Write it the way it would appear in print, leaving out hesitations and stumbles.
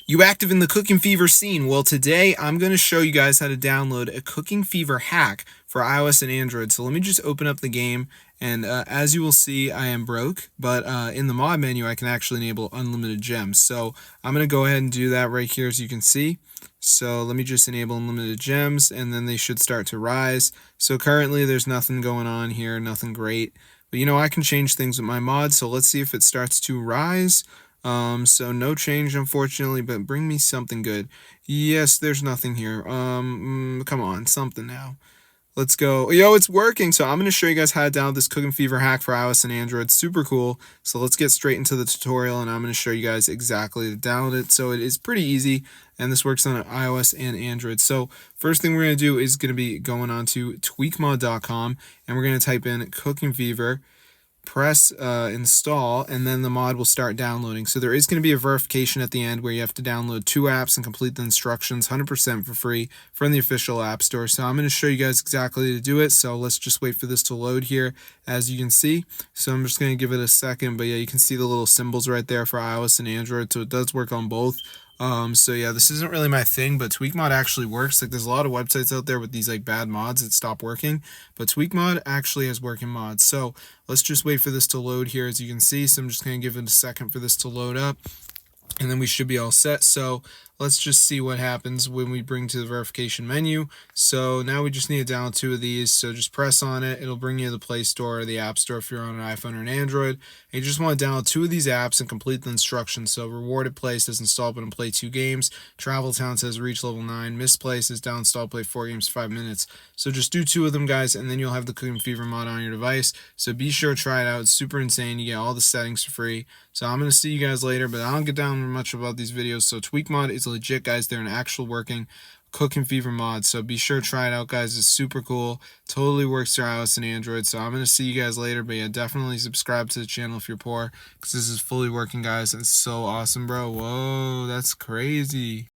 You active in the Cooking Fever scene? Well, today I'm going to show you guys how to download a Cooking Fever hack for iOS and Android. So let me just open up the game, and as you will see, I am broke, but in the mod menu, I can actually enable unlimited gems. So I'm going to go ahead and do that right here, as you can see. So let me just enable unlimited gems, and then they should start to rise. So currently, there's nothing going on here, nothing great. But I can change things with my mod, so let's see if it starts to rise. So no change, unfortunately, but bring me something good. Yes, there's nothing here. Come on, something now. Let's go. Yo, it's working. So I'm going to show you guys how to download this Cooking Fever hack for iOS and Android. Super cool. So let's get straight into the tutorial, and I'm going to show you guys exactly to download it. So it is pretty easy, and this works on iOS and Android. So first thing we're going to do is going to be going on to tweakmod.com, and we're going to type in Cooking Fever. Press install, and then the mod will start downloading. So there is going to be a verification at the end where you have to download 2 apps and complete the instructions 100% for free from the official app store. So I'm going to show you guys exactly to do it. So let's just wait for this to load here, as you can see. So I'm just going to give it a second, but yeah, you can see the little symbols right there for iOS and Android. So it does work on both. So yeah, this isn't really my thing, but TweakMod actually works. Like, there's a lot of websites out there with these like bad mods that stop working, but TweakMod actually has working mods. So let's just wait for this to load here, as you can see. So I'm just going to give it a second for this to load up, and then we should be all set. So let's just see what happens when we bring to the verification menu. So now we just need to download 2 of these. So just press on it. It'll bring you to the Play Store or the App Store if you're on an iPhone or an Android. And you just want to download 2 of these apps and complete the instructions. So Rewarded Play says install but and play 2 games. Travel Town says reach level 9. Misplay says down install play 4 games for 5 minutes. So just do 2 of them, guys, and then you'll have the Cooking Fever mod on your device. So be sure to try it out. It's super insane. You get all the settings for free. So I'm going to see you guys later, but I don't get down much about these videos. So TweakMod is legit, guys. They're an actual working Cooking Fever mod. So be sure to try it out, guys. It's super cool. Totally works for iOS and Android. So I'm going to see you guys later, but yeah, definitely subscribe to the channel if you're poor, because this is fully working, guys. It's so awesome, bro. Whoa, that's crazy.